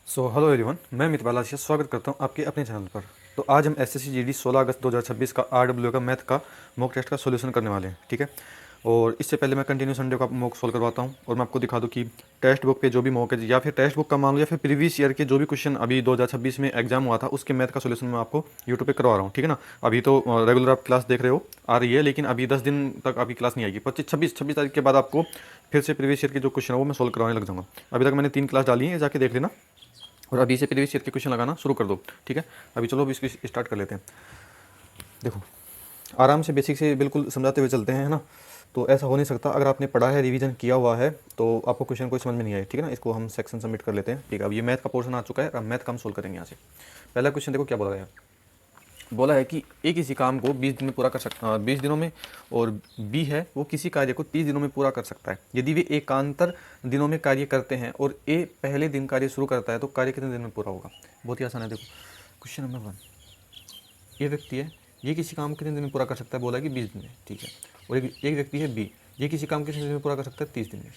So hello everyone, मैं मित बालाजी स्वागत करता हूं आपके अपने चैनल पर। तो आज हम एसएससी जीडी 16 अगस्त 2026 का आरडब्ल्यू का मैथ का मॉक टेस्ट का सॉल्यूशन करने वाले हैं, ठीक है। और इससे पहले मैं कंटिन्यू संडे को मॉक सॉल्व करवाता हूं और मैं आपको दिखा दूं कि टेक्स्ट बुक पे जो भी मॉक है या फिर टेक्स्ट बुक का मान लो या फिर प्रीवियस ईयर के जो भी क्वेश्चन अभी 2026 में एग्जाम हुआ था उसके मैथ का सोल्यूशन मैं आपको यूट्यूब पे करवा रहा हूँ, ठीक है ना। अभी तो रेगुलर आप क्लास देख रहे हो आ रही है, लेकिन अभी 10 दिन तक आपकी क्लास नहीं आएगी। 26 तारीख के बाद आपको फिर से प्रीवियस ईयर के जो क्वेश्चन है वो मैं सोल्व करवाने लग जाऊँगा। अभी तक मैंने 3 क्लास डाली है, जाके देख लेना और अभी से प्रीवियस ईयर के क्वेश्चन लगाना शुरू कर दो, ठीक है। अभी चलो अभी इसको स्टार्ट कर लेते हैं। देखो, आराम से बेसिक से बिल्कुल समझाते हुए चलते हैं, है ना। तो ऐसा हो नहीं सकता, अगर आपने पढ़ा है, रिवीजन किया हुआ है, तो आपको क्वेश्चन कोई समझ में नहीं आए, ठीक है ना। इसको हम सेक्शन सबमिट कर लेते हैं, ठीक है। अब ये मैथ का पोर्शन आ चुका है, अब मैथ का हम सोल्व करेंगे यहाँ से। पहला क्वेश्चन देखो क्या बोला गया। बोला है कि ए किसी काम को 20 दिन में पूरा कर सकता 20 दिनों में, और बी है वो किसी कार्य को 30 दिनों में पूरा कर सकता है। यदि वे एकांतर दिनों में कार्य करते हैं और ए पहले दिन कार्य शुरू करता है तो कार्य कितने दिन में पूरा होगा। बहुत ही आसान है। देखो क्वेश्चन नंबर 1, ये व्यक्ति है, ये किसी काम को कितने दिन में पूरा कर सकता है, बोला कि 20 दिन में, ठीक है। और एक व्यक्ति है बी, ये किसी काम को कितने दिन में पूरा कर सकता है, 30 दिन में।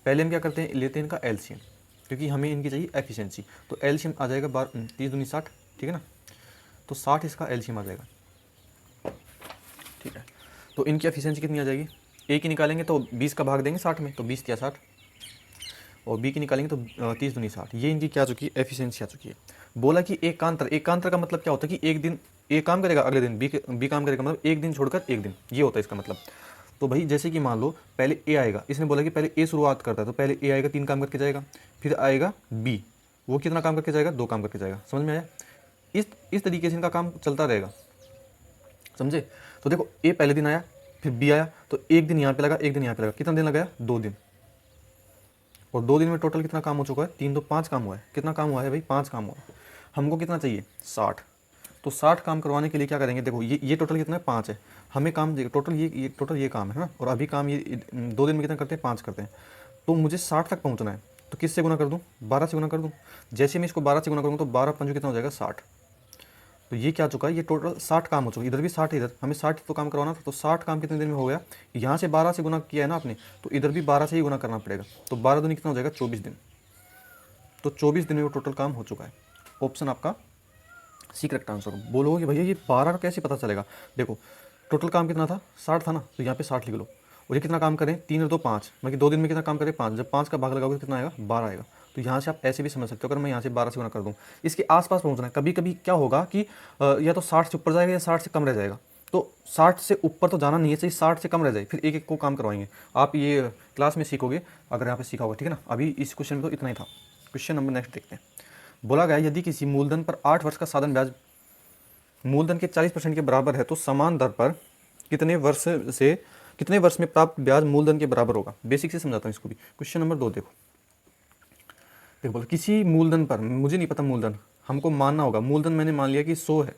पहले हम क्या करते हैं, लेते हैं इनका एलसीएम, क्योंकि हमें इनकी चाहिए एफिशिएंसी। तो एलसीएम आ जाएगा 30 दूनी 60, ठीक है ना। तो 60 इसका एलसीएम आ जाएगा, ठीक है। तो इनकी एफिशिएंसी कितनी आ जाएगी, ए की निकालेंगे तो 20 का भाग देंगे 60 में, तो 20 या 60, और बी की निकालेंगे तो 30 दूनी 60। ये इनकी क्या आ चुकी है, एफिशिएंसी आ चुकी है। बोला कि एकांतर का मतलब क्या होता है कि एक दिन ए काम करेगा, अगले दिन बी काम करेगा, मतलब एक दिन छोड़कर एक दिन, ये होता है इसका मतलब। तो भाई जैसे कि मान लो पहले ए आएगा, इसने बोला कि पहले ए शुरुआत करता है, तो पहले ए आएगा 3 काम करके जाएगा, फिर आएगा बी, वो कितना काम करके जाएगा, 2 काम करके जाएगा। समझ में आया। इस तरीके से इनका काम चलता रहेगा, समझे। तो देखो ए पहले दिन आया, फिर बी आया, तो एक दिन यहाँ पे लगा, एक दिन यहाँ पे लगा, कितना दिन लगाया, 2 दिन। और 2 दिन में टोटल कितना काम हो चुका है, 3 तो 5 काम हुआ है। कितना काम हुआ है भाई, 5 काम हुआ है। हमको कितना चाहिए, 60। तो 60 काम करवाने के लिए क्या करेंगे, देखो ये टोटल कितना है, 5 है। हमें काम टोटल ये काम है ना, और अभी काम ये 2 दिन में कितना करते हैं, 5 करते हैं। तो मुझे 60 तक पहुंचना है, तो किससे गुना कर दूं, 12 से गुना कर दूं। जैसे मैं इसको 12 से गुना करूँगा तो 12 पंजों कितना हो जाएगा, 60। तो ये क्या चुका है, ये टोटल 60 काम हो चुका है। इधर भी 60, इधर हमें 60 तो काम करवाना था, तो 60 काम कितने दिन में हो गया। यहाँ से 12 से गुना किया है ना आपने, तो इधर भी 12 से ही गुना करना पड़ेगा। तो 12 दूनी कितना हो जाएगा, 24 दिन। तो 24 दिन में वो टोटल काम हो चुका है। ऑप्शन आपका सी करेक्ट आंसर। बोलोगे कि भैया ये 12 का कैसे पता चलेगा। देखो टोटल काम कितना था, 60 था ना, तो यहाँ पे 60 लिख लो। और ये कितना काम करें, 3 और 2 5, मतलब 2 दिन में कितना काम करें, 5। जब 5 का भाग लगाओगे तो कितना आएगा, 12 आएगा। तो यहाँ से आप ऐसे भी समझ सकते हो, अगर मैं यहाँ से 12 से गुना कर दूँ, इसके आसपास पहुँचना है। कभी कभी क्या होगा कि या तो 60 से ऊपर जाएगा या 60 से कम रह जाएगा। तो 60 से ऊपर तो जाना नहीं है, चाहिए 60 से कम रह जाए, फिर एक एक को काम करवाएंगे। आप ये क्लास में सीखोगे, अगर यहाँ पे सीखा होगा, ठीक है ना। अभी इस क्वेश्चन में तो इतना ही था। क्वेश्चन नंबर नेक्स्ट देखते हैं। बोला गया यदि किसी मूलधन पर 8 वर्ष का साधन ब्याज मूलधन के 40% के बराबर है, तो समान दर पर कितने वर्ष में प्राप्त ब्याज मूलधन के बराबर होगा। बेसिक से समझाता हूँ इसको भी। क्वेश्चन नंबर 2 देखो। देखो बोला किसी मूलधन पर, मुझे नहीं पता मूलधन, हमको मानना होगा। मूलधन मैंने मान लिया कि 100 है,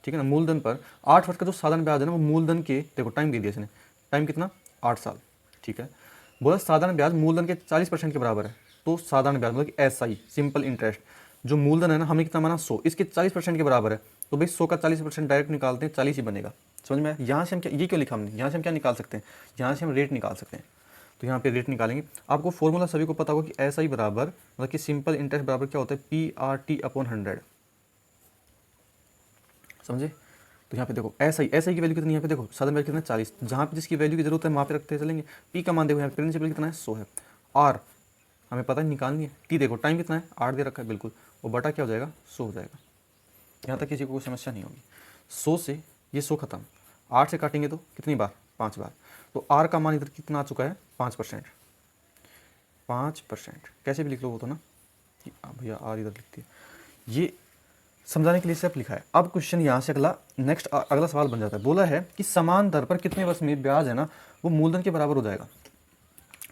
ठीक है ना। मूलधन पर 8 वर्ष का जो साधारण ब्याज है ना, वो मूलधन के, देखो टाइम दे दिया इसने, टाइम कितना, 8 साल, ठीक है। बोला साधारण ब्याज मूलधन के 40% के बराबर है। तो साधारण ब्याज मतलब एसआई, सिंपल इंटरेस्ट, जो मूलधन है ना, हमें कितना माना, 100, इसके 40% के बराबर है। तो भाई 100 का 40% डायरेक्ट निकालते हैं, 40 ही बनेगा। समझ में आया। यहाँ से हम क्या, ये क्यों लिखा हमने, यहाँ से हम क्या निकाल सकते हैं, यहाँ से हम रेट निकाल सकते हैं। तो यहाँ पे रेट निकालेंगे। आपको फॉर्मूला सभी को पता होगा कि एसआई बराबर, मतलब कि सिंपल इंटरेस्ट बराबर क्या होता है, PRT/100, समझे। तो यहाँ पे देखो एसआई की वैल्यू कितनी है, यहाँ पे देखो साधारण ब्याज कितना है, 40। जहाँ पे जिसकी वैल्यू की जरूरत है वहाँ पे रखते चलेंगे। पी का मान देखो, यहाँ पे प्रिंसिपल कितना है, 100 है। आर हमें पता है निकालनी है। टी देखो टाइम कितना है, 8 दे रखा है बिल्कुल, और बटा क्या हो जाएगा, 100 हो जाएगा। यहाँ तक किसी को कोई समस्या नहीं होगी। 100 से ये 100 खत्म, 8 से काटेंगे तो कितनी बार, 5 बार। तो आर का मान इधर कितना आ चुका है, 5%। 5% कैसे भी लिख लो वो तो ना, भैया आर इधर लिखती है, ये समझाने के लिए सिर्फ लिखा है। अब क्वेश्चन यहाँ से अगला सवाल बन जाता है। बोला है कि समान दर पर कितने वर्ष में ब्याज है ना, वो मूलधन के बराबर हो जाएगा,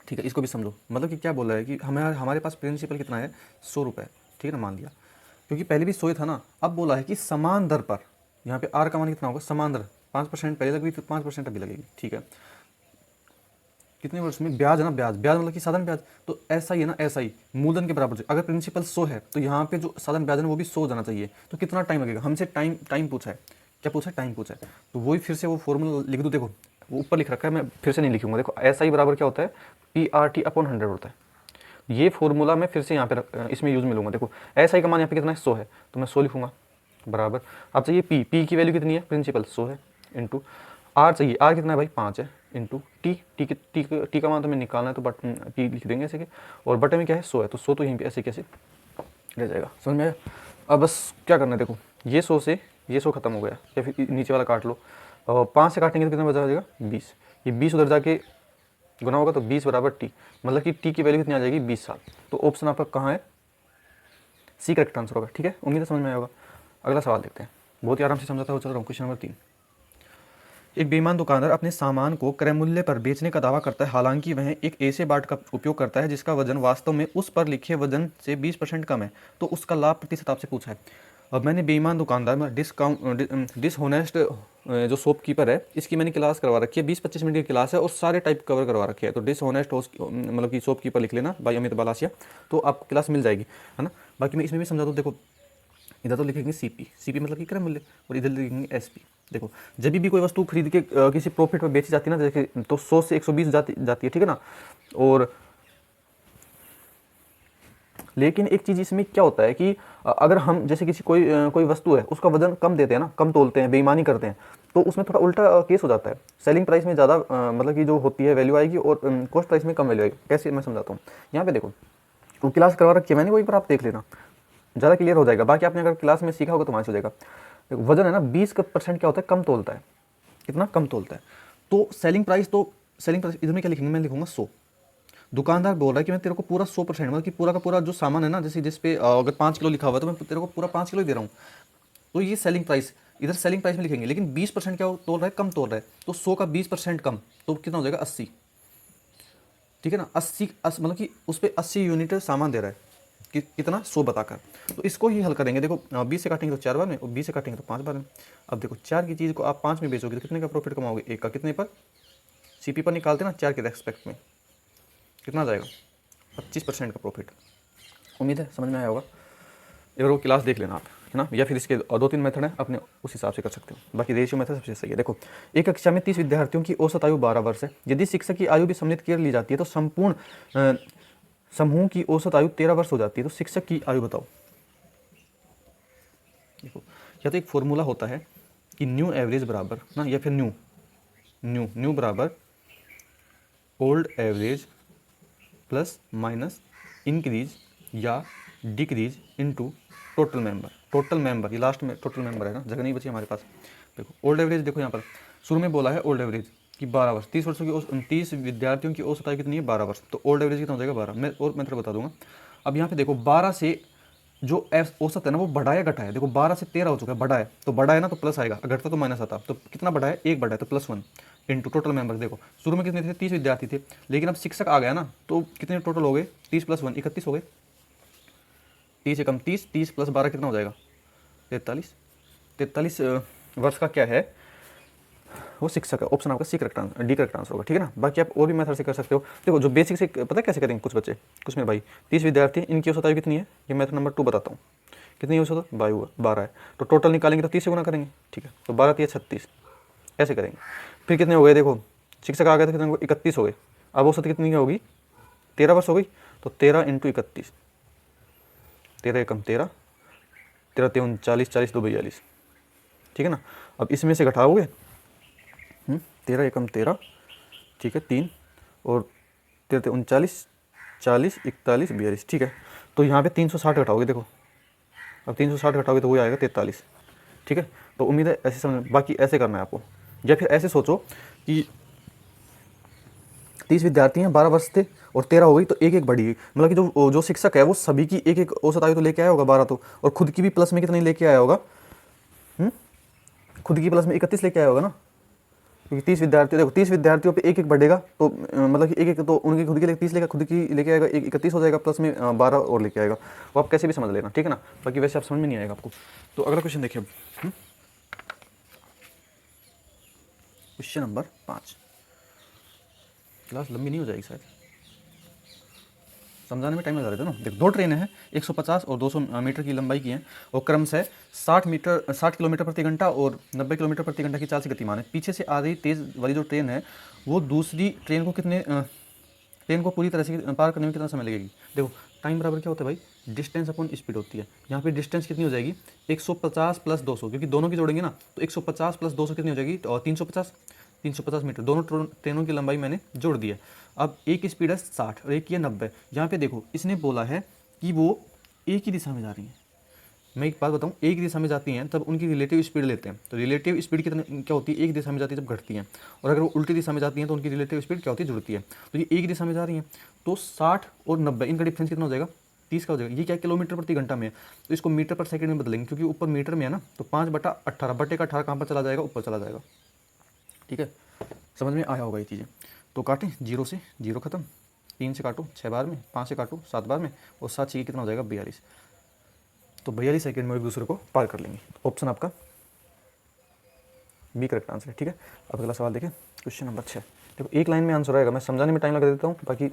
ठीक है। इसको भी समझो, मतलब कि क्या बोला है कि हमारे पास प्रिंसिपल कितना है, 100 रुपये, ठीक है ना, मान लिया, क्योंकि पहले भी 100 ही था ना। अब बोला है कि समान दर पर, यहाँ पे आर का मान कितना होगा, समान दर, 5% पहले लगेगी तो 5% अभी लगेगी, ठीक है। कितने वर्ष में ब्याज है ना, ब्याज मतलब कि साधारण ब्याज, तो ऐसा ही है ना, ऐसा ही मूलधन के बराबर। अगर प्रिंसिपल 100 है तो यहाँ पे जो साधारण ब्याज है वो भी 100 जाना चाहिए। तो कितना टाइम लगेगा, हमसे टाइम पूछा है, क्या पूछा है, टाइम पूछा है। तो वही फिर से वो फॉर्मूला लिख दूँ, देखो वो ऊपर लिख रखा है, मैं फिर से नहीं लिखूंगा। देखो एसआई बराबर क्या होता है, PRT/100 होता है। ये फॉर्मूला मैं फिर से यहाँ पे इसमें यूज़ में लूँगा। देखो एस आई का मान यहाँ पे कितना है 100 है, तो मैं 100 लिखूँगा बराबर। अब चाहिए पी की वैल्यू कितनी है प्रिंसिपल 100 है, इंटू आर चाहिए, आर कितना है भाई 5 है, इंटू टी का मान तो मैं निकालना है तो बट टी लिख देंगे ऐसे के, और बटे में क्या है 100 है, तो 100 तो यहीं पे ऐसे कैसे रह जाएगा, समझ में आया। अब बस क्या करना है, देखो ये 100 से ये 100 खत्म हो गया, या फिर नीचे वाला काट लो, और 5 से काटेंगे तो कितना बचा जाएगा 20, ये 20 उधर जाके गुना होगा तो 20 बराबर टी, मतलब कि टी की वैल्यू कितनी आ जाएगी 20 साल। तो ऑप्शन आपका कहाँ है, सी करेक्ट आंसर होगा। ठीक है, उम्मीद है समझ में आया होगा। अगला सवाल देखते हैं, बहुत ही आराम से समझाता हुआ चल रहा हूँ। क्वेश्चन नंबर 3, एक बेईमान दुकानदार अपने सामान को क्रय मूल्य पर बेचने का दावा करता है, हालांकि वह एक ऐसे बाट का उपयोग करता है जिसका वजन वास्तव में उस पर लिखे वजन से 20% कम है, तो उसका लाभ प्रतिशत आपसे पूछा है। अब मैंने बेईमान दुकानदार में डिसहोनेस्ट जो शॉपकीपर है, इसकी मैंने क्लास करवा रखी है, 20-25 मिनट की क्लास है और सारे टाइप कवर करवा रखे हैं। तो डिसहोनेस्ट मतलब कि शॉपकीपर लिख लेना भाई अमित बालासिया, तो आपको क्लास मिल जाएगी, है ना। बाकी मैं इसमें भी समझा दूँ, देखो इधर तो लिखेंगे सीपी मतलब कि क्रय मूल्य, और इधर लिखेंगे एसपी। देखो जब भी कोई वस्तु खरीद के किसी प्रॉफिट पर बेची जाती है ना, जैसे तो 100 से 120 जाती है, ठीक है ना। और लेकिन एक चीज़ इसमें क्या होता है कि अगर हम जैसे किसी कोई वस्तु है उसका वजन कम देते हैं ना, कम तोलते हैं, बेईमानी करते हैं, तो उसमें थोड़ा उल्टा केस हो जाता है। सेलिंग प्राइस में ज़्यादा मतलब कि जो होती है वैल्यू आएगी, और कॉस्ट प्राइस में कम वैल्यू आएगी। कैसे मैं समझाता हूँ, यहाँ पे देखो वो क्लास करवा रखी है मैंने, वही पर आप देख लेना, ज़्यादा क्लियर हो जाएगा। बाकी आपने अगर क्लास में सीखा होगा तो वहाँ से हो जाएगा। वजन है ना 20% क्या होता है, कम तोलता है। कितना कम तोलता है, तो सेलिंग प्राइस इधर में क्या लिखेंगे, मैं लिखूंगा 100। दुकानदार बोल रहा है कि मैं तेरे को पूरा 100% मतलब कि पूरा का पूरा जो सामान है ना, जैसे जिस पे अगर 5 किलो लिखा हुआ है तो मैं तेरे को पूरा 5 किलो ही दे रहा हूँ, तो ये सेलिंग प्राइस, इधर सेलिंग प्राइस में लिखेंगे। लेकिन 20% क्या तोल रहा है, कम तोल रहा है, तो 100 का 20% कम, तो कितना हो जाएगा 80। ठीक है ना, 80 मतलब कि उस पर 80 यूनिट सामान दे रहा है, कितना 100 बताकर। तो इसको ही हल करेंगे। देखो 20 से काटेंगे तो 4 बार में, और 20 से काटेंगे तो 5 बार में। अब देखो 4 की चीज़ को आप 5 में बेचोगे तो कितने का प्रॉफिट कमाओगे, 1 का कितने पर, सीपी पर निकालते ना 4 के रेस्पेक्ट में, कितना आ जाएगा 25% का प्रॉफिट। उम्मीद है समझ में आया होगा। एक बार वो क्लास देख लेना आप, है ना, या फिर इसके 2-3 मेथड हैं, अपने उस हिसाब से कर सकते हो। बाकी रेशियो मेथड सबसे सही है। देखो एक कक्षा में 30 विद्यार्थियों की औसत आयु 12 वर्ष है। यदि शिक्षक की आयु भी सम्मिलित कर ली जाती है तो संपूर्ण समूह की औसत आयु 13 वर्ष हो जाती है। तो शिक्षक की आयु बताओ। देखो या तो एक फॉर्मूला होता है कि न्यू एवरेज बराबर ना, या फिर न्यू बराबर old average plus minus increase या डिक्रीज इनटू टोटल मेंबर। ये लास्ट में टोटल मेंबर है ना, जगह नहीं बची हमारे पास। देखो ओल्ड एवरेज, देखो यहाँ पर शुरू में बोला है ओल्ड एवरेज कि 12 वर्ष, 30 वर्षों की 30 विद्यार्थियों की औसत आयु कितनी है 12 वर्ष, तो ओल्ड एवरेज कितना हो जाएगा 12। मैं और मेथड बता दूंगा। अब यहाँ पे देखो 12 से जो औसत है ना वो बढ़ा है घटा है। देखो 12 से 13 हो चुका है, बढ़ा है तो बढ़ा है ना, तो प्लस आएगा, घटता तो माइनस आता। तो कितना बढ़ा है, 1 बढ़ा है, तो +1 इंटू टोटल मेंबर। देखो शुरू में कितने थे, 30 विद्यार्थी थे, लेकिन अब शिक्षक आ गया ना, तो कितने टोटल हो गए, 30 + 1 31 हो गए। 30 से कम 30, 30 + 12 कितना हो जाएगा 43 वर्ष का क्या है वो शिक्षक है। ऑप्शन आपका C correct answer, D correct answer होगा। ठीक है ना। बाकी आप और भी मेथड से कर सकते हो। देखो जो बेसिक से पता है कैसे करेंगे, कुछ बच्चे कुछ मेरे भाई 30 विद्यार्थी, इनकी औसत आयु कितनी है, ये मेथड नंबर 2 बताता हूँ। कितनी औसत है 12 है, तो टोटल निकालेंगे तो 30 से गुना करेंगे। ठीक है, तो 12 3 36 ऐसे करेंगे। फिर कितने हो गए, देखो शिक्षक आ गए तो कितने हो गए 31 हो गए। अब औसत कितनी होगी 13 वर्ष हो गई, तो 13 × 31, 13 एकम 13, 13 3 40, 40 2 42। ठीक है ना। अब इसमें से घटाओगे 13 एकम 13, ठीक है 3, और 13 39, 40 41 42। ठीक है, तो यहाँ पे 360 घटाओगे। देखो अब 360 घटाओगे तो वही आएगा 43। ठीक है, तो उम्मीद है ऐसे समझ। बाकी ऐसे करना है आपको, या फिर ऐसे सोचो कि 30 विद्यार्थी हैं, 12 वर्ष थे और 13 हो गई, तो एक बढ़ी गई। मतलब कि जो शिक्षक है वो सभी की एक औसत आयु तो लेके आया होगा 12, तो और खुद की भी प्लस में कितनी लेके आया होगा, खुद की प्लस में 31 लेके आया होगा ना, क्योंकि 30 विद्यार्थी, देखो 30 विद्यार्थियों पे एक बढ़ेगा, तो मतलब कि एक तो उनकी खुद की लेके 30 लेगा, खुद की लेके आएगा 31 हो जाएगा, प्लस में 12 और लेके आएगा। वो आप कैसे भी समझ लेना। ठीक है ना। बाकी वैसे आप समझ में नहीं आएगा आपको। तो अगला क्वेश्चन देखिए, क्वेश्चन नंबर 5। क्लास लंबी नहीं हो जाएगी शायद, समझाने में टाइम लगा देता ना। देख 2 ट्रेनें हैं, 150 और 200 मीटर की लंबाई की हैं, और क्रमशः 60 किलोमीटर प्रति घंटा और 90 किलोमीटर प्रति घंटा की चाल से गतिमान है। पीछे से आ रही तेज़ वाली जो ट्रेन है वो दूसरी ट्रेन को कितने ट्रेन को पूरी तरह से पार करने में कितना समय लगेगी? देखो टाइम बराबर क्या होता है भाई, डिस्टेंस अपॉन स्पीड होती है। यहाँ पे डिस्टेंस कितनी हो जाएगी 150 प्लस 200, क्योंकि दोनों की जोड़ेंगे ना तो 150 प्लस 200 कितनी हो जाएगी, और 350 मीटर। दोनों ट्रेनों की लंबाई मैंने जोड़ दी है। अब एक की स्पीड है 60 और एक की है 90। यहाँ पे देखो इसने बोला है कि वो एक ही दिशा में जा रही हैं। मैं एक बात बताऊं, एक दिशा में जाती हैं तब उनकी रिलेटिव स्पीड लेते हैं, तो रिलेटिव स्पीड कितनी क्या होती है, एक दिशा में जाती है जब घटती हैं, और अगर वो उल्टी दिशा में जाती हैं तो उनकी रिलेटिव स्पीड क्या होती है, जुड़ती है। तो ये एक दिशा में जा रही हैं तो 60 और 90 इनका डिफरेंस कितना हो जाएगा, 30 का हो जाएगा। ये क्या किलोमीटर प्रति घंटा में है, तो इसको मीटर पर सेकंड में बदलेंगे, क्योंकि ऊपर मीटर में है ना, तो 5/18 बटे का 18 कहाँ पर चला जाएगा, ऊपर चला जाएगा। ठीक है, समझ में आया होगा ये चीज़ें। तो काटें, 0 से 0 खत्म, 3 से काटो 6 बार में, 5 से काटो 7 बार में, और 7 से कितना हो जाएगा 42। तो 42 सेकंड में एक दूसरे को पार कर लेंगे। ऑप्शन आपका बी करेक्ट आंसर है। ठीक है, अब अगला सवाल देखें, क्वेश्चन नंबर 6। देखो एक लाइन में आंसर आएगा, मैं समझाने में टाइम लगा देता हूँ, बाकी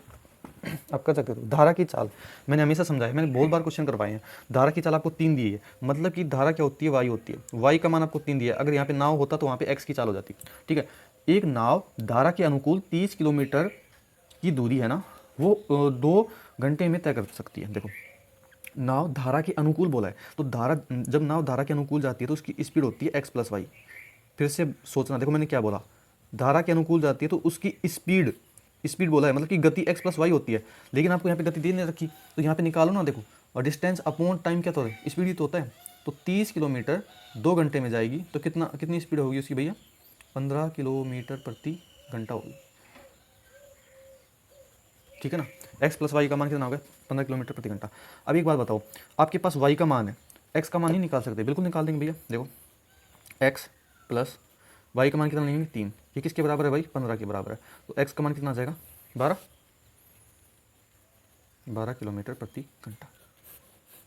आप कर सकते हो। धारा की चाल मैंने हमेशा समझाया, मैंने बहुत बार क्वेश्चन करवाए हैं। धारा की चाल आपको 3 दी है, मतलब कि धारा क्या होती है, वाई होती है। वाई का मान आपको 3 दिया है। अगर यहाँ पे नाव होता तो वहाँ पे एक्स की चाल हो जाती। ठीक है, एक नाव धारा के अनुकूल 30 किलोमीटर की दूरी है ना, वो 2 घंटे में तय कर सकती है। देखो नाव धारा के अनुकूल बोला है, तो धारा जब नाव धारा के अनुकूल जाती है तो उसकी स्पीड होती है एक्स प्लस वाई। फिर से सोचना, देखो मैंने क्या बोला, धारा के अनुकूल जाती है तो उसकी स्पीड बोला है, मतलब कि गति एक्स प्लस वाई होती है, लेकिन आपको यहाँ पे गति दे नहीं रखी, तो यहाँ पे निकालो ना। देखो और डिस्टेंस अपॉन टाइम क्या तो है, स्पीड ही तो होता है। तो 30 किलोमीटर 2 घंटे में जाएगी तो कितनी स्पीड होगी उसकी भैया, 15 किलोमीटर प्रति घंटा होगी। ठीक है ना, एक्स प्लस वाई का मान कितना हो गया, 15 किलोमीटर प्रति घंटा। अब एक बात बताओ, आपके पास वाई का मान है, एक्स का मान नहीं निकाल सकते, बिल्कुल निकाल देंगे भैया। देखो एक्स प्लस वाई का मान कितना लेंगे 3, ये किसके बराबर है भाई, 15 के बराबर है। तो एक्स का मान कितना आ जाएगा 12 किलोमीटर प्रति घंटा।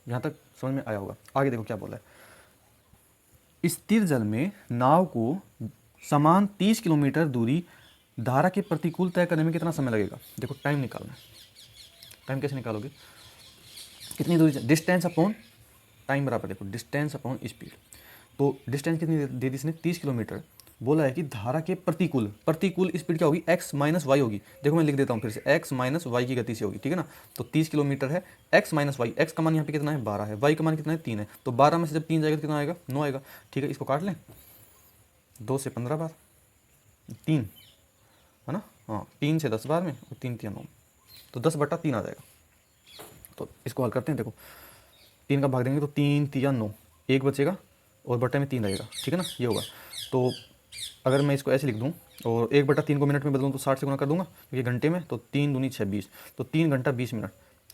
यहाँ तक समझ में आया होगा। आगे देखो क्या बोला है, स्थिर जल में नाव को समान 30 किलोमीटर दूरी धारा के प्रतिकूल तय करने में कितना समय लगेगा। देखो टाइम निकालना है, टाइम कैसे निकालोगे, कितनी दूरी, डिस्टेंस अपॉन टाइम बराबर, देखो डिस्टेंस अपॉन स्पीड। तो डिस्टेंस कितनी दे दी इसने, 30 किलोमीटर। बोला है कि धारा के प्रतिकूल स्पीड क्या होगी, x माइनस वाई होगी। देखो मैं लिख देता हूँ फिर से, x माइनस वाई की गति से होगी। ठीक है ना, तो 30 किलोमीटर है, x माइनस वाई, एक्स का मान यहाँ पे कितना है 12 है, y का मान कितना है 3 है। तो 12 में से जब 3 जाएगा तो कितना आएगा, 9 आएगा। ठीक है, इसको काट लें, 2 से 15 बार, 3 है ना, हाँ 3 से 10 बार में, और 3 3 9, तो 10/3 आ जाएगा। तो इसको हल करते हैं। देखो 3 का भाग देंगे तो 3 3 9, 1 बचेगा और बटे में 3 रहेगा। ठीक है ना, ये होगा। तो अगर मैं इसको ऐसे लिख दूँ और 1/3 को मिनट में बदलूँ तो 60 से गुना कर दूंगा, क्योंकि घंटे में, तो 3 दूनी 6 20, तो 3 घंटा 20 मिनट,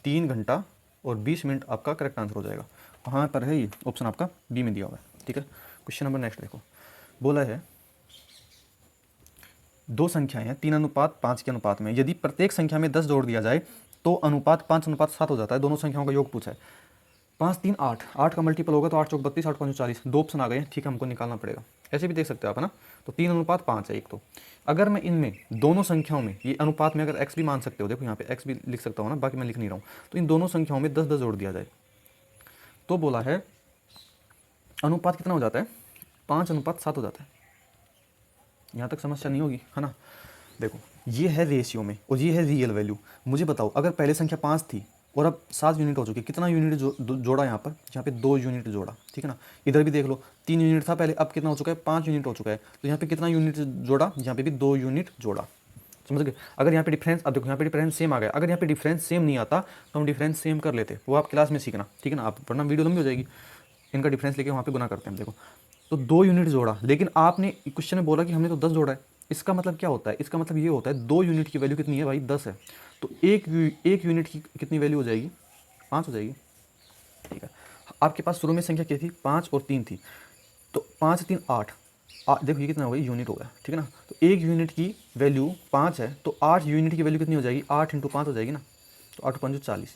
3 घंटा और 20 मिनट आपका करेक्ट आंसर हो जाएगा। कहाँ पर है ये, ऑप्शन आपका बी में दिया हुआ है। ठीक है, क्वेश्चन नंबर नेक्स्ट देखो, बोला है 2 संख्याएं हैं 3:5 के अनुपात में, यदि प्रत्येक संख्या में 10 जोड़ दिया जाए तो अनुपात 5:7 हो जाता है। दोनों संख्याओं का योग पूछा है। 5 3 8, 8 का मल्टीपल होगा तो 8 चौक 32, 8 5 40, 2 ऑप्शन आ गए हैं। ठीक है, हमको निकालना पड़ेगा, ऐसे भी देख सकते हो आप, है ना। तो 3:5 है एक। तो अगर मैं इनमें दोनों संख्याओं में, ये अनुपात में अगर x भी मान सकते हो, देखो यहाँ पे x भी लिख सकता हूँ ना, बाकी मैं लिख नहीं रहा हूँ। तो इन दोनों संख्याओं में 10 10 जोड़ दिया जाए तो बोला है अनुपात कितना हो जाता है, 5:7 हो जाता है। यहाँ तक समस्या नहीं होगी, है ना। देखो ये है रेशियो में और ये है रियल वैल्यू। मुझे बताओ, अगर पहले संख्या 5 थी और अब 7 यूनिट हो चुकी है, कितना यूनिट जोड़ा यहाँ पे 2 यूनिट जोड़ा। ठीक है ना, इधर भी देख लो 3 यूनिट था पहले, अब कितना हो चुका है 5 यूनिट हो चुका है। तो यहाँ पे कितना यूनिट जोड़ा, यहाँ पे भी 2 यूनिट जोड़ा। समझ गए। अगर यहाँ पे डिफरेंस, अब देखो यहाँ पे डिफरेंस सेम आ गया, अगर यहाँ पे डिफरेंस सेम नहीं आता तो हम डिफरेंस सेम कर लेते, वो आप क्लास में सीखना। ठीक है ना, आप वरना वीडियो लंबी हो जाएगी। इनका डिफरेंस लेके वहाँ पे गुना करते हैं। देखो तो 2 यूनिट जोड़ा, लेकिन आपने क्वेश्चन में बोला कि हमने तो 10 जोड़ा है। इसका मतलब क्या होता है, इसका मतलब ये होता है 2 यूनिट की वैल्यू कितनी है भाई, 10 है। तो एक यूनिट की कितनी वैल्यू हो जाएगी, 5 हो जाएगी। ठीक है, आपके पास शुरू में संख्या क्या थी, 5 और 3 थी, तो 5 3 8, देखो ये कितना हो गया, यूनिट हो गया। ठीक है ना, तो एक यूनिट की वैल्यू 5 है, तो 8 यूनिट की वैल्यू कितनी हो जाएगी, 8 × 5 हो जाएगी ना, तो 8 5 40,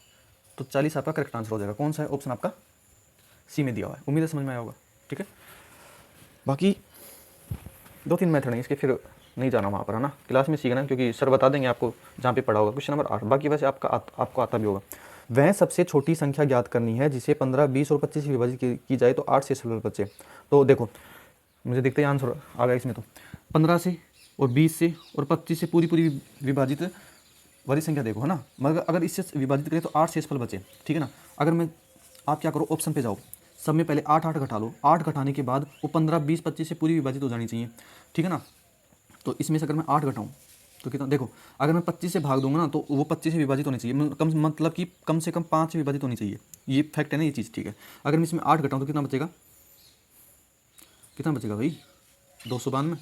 तो 40 आपका करेक्ट आंसर हो जाएगा। कौन सा है, ऑप्शन आपका सी में दिया हुआ है। उम्मीद है समझ में आया होगा। ठीक है, बाकी 2-3 मेथड हैं इसके, फिर नहीं जाना वहाँ पर, है ना, क्लास में सीखना, क्योंकि सर बता देंगे आपको जहाँ पे पढ़ा होगा। क्वेश्चन नंबर 8, बाकी वैसे आपको आता भी होगा। वह सबसे छोटी संख्या ज्ञात करनी है जिसे 15 20 और 25 से विभाजित की जाए तो 8 से सफल बचे। तो देखो मुझे दिखते ही आंसर आ गया इसमें, तो 15 से और 20 से और 25 से पूरी विभाजित बड़ी संख्या देखो है ना, मगर अगर इससे विभाजित करें तो 8 शेषफल बचे, ठीक है ना। अगर मैं, आप क्या करो, ऑप्शन पे जाओ, सब में पहले 8 8 घटा लो, 8 घटाने के बाद वो 15 20 25 से पूरी विभाजित हो जानी चाहिए, ठीक है ना। तो इसमें से अगर मैं 8 घटाऊँ तो कितना, देखो अगर मैं 25 से भाग दूंगा ना तो वो 25 से विभाजित होनी चाहिए, मतलब कि कम से कम 5 से विभाजित होनी चाहिए, ये फैक्ट है ना ये चीज़, ठीक है। अगर मैं इसमें 8 घटाऊँ तो कितना बचेगा, कितना बचेगा भाई, 292।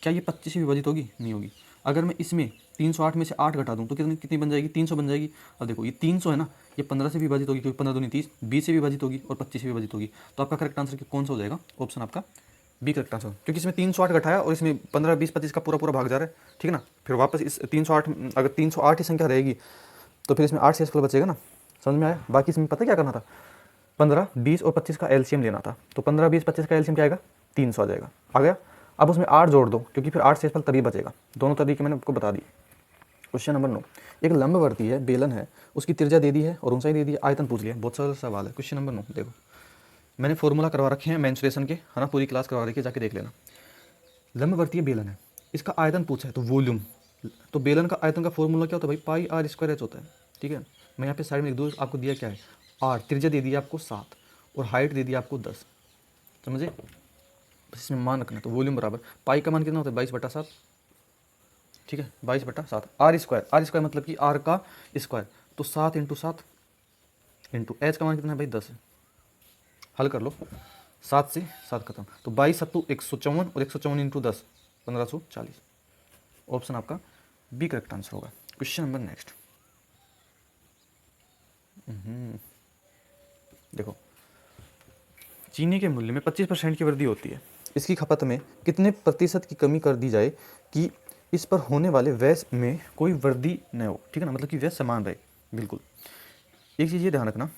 क्या ये 25 से विभाजित होगी, नहीं होगी। अगर मैं इसमें 308 में से 8 घटा दूँ तो कितनी कितनी बन जाएगी, 300 बन जाएगी। अब देखो ये 300 है ना, ये 15 से विभाजित होगी क्योंकि 15 दूनी 30, 20 से विभाजित होगी और 25 से विभाजित होगी। तो आपका करेक्ट आंसर कौन सा हो जाएगा, ऑप्शन आपका बी करेक्ट आंसर, क्योंकि इसमें 308 घटाया और इसमें 15 20 25 का पूरा पूरा भाग जा रहा है, ठीक है ना। फिर वापस इस 308, अगर 308 ही संख्या रहेगी तो फिर इसमें 8 शेषफल बचेगा ना, समझ में आया। बाकी इसमें पता क्या करना था, 15 20 और 25 का एलसीएम लेना था, तो 15 20 25 का एलसीएम क्या आएगा, 300 आ जाएगा, आ गया। अब उसमें 8 जोड़ दो क्योंकि फिर 8 शेषफल तभी बचेगा। दोनों तरीके मैंने आपको बता दी। क्वेश्चन नंबर 9, एक लंबवर्ती है, बेलन है, उसकी त्रिज्या दे दी है और ऊंचाई दे दी है, आयतन पूछ लिया, बहुत सारा सवाल है। क्वेश्चन नंबर 9 देखो, मैंने फॉर्मूला करवा रखे हैं मेंसुरेशन के, है ना, पूरी क्लास करवा रखी है, जाके देख लेना। लंबवर्तीय बेलन है, इसका आयतन पूछा है तो वॉल्यूम, तो बेलन का आयतन का फॉर्मूला क्या होता है भाई, पाई आर स्क्वायर एच होता है, ठीक है। मैं यहाँ पे साइड में लिख दूँ, आपको दिया क्या है, आर, त्रिज्या दे दी आपको 7 और हाइट दे दी आपको 10, समझे। बस इसमें मान रखना, तो वॉल्यूम बराबर पाई का मान कितना होता है 22/7, ठीक है, 22/7, आर स्क्वायर मतलब कि आर का स्क्वायर, तो 7 × 7 इंटू एच का मान कितना है भाई 10 है, हल कर लो, 7 से 7 खत्म, तो 22 7 154 और 154 इंटू 10 1540। ऑप्शन आपका बी करेक्ट आंसर होगा। क्वेश्चन नंबर नेक्स्ट, देखो, चीनी के मूल्य में 25% की वृद्धि होती है, इसकी खपत में कितने प्रतिशत की कमी कर दी जाए कि इस पर होने वाले व्यय में कोई वृद्धि न हो, ठीक है ना, मतलब कि व्यय समान रहे। बिल्कुल, एक चीज़ ये ध्यान रखना,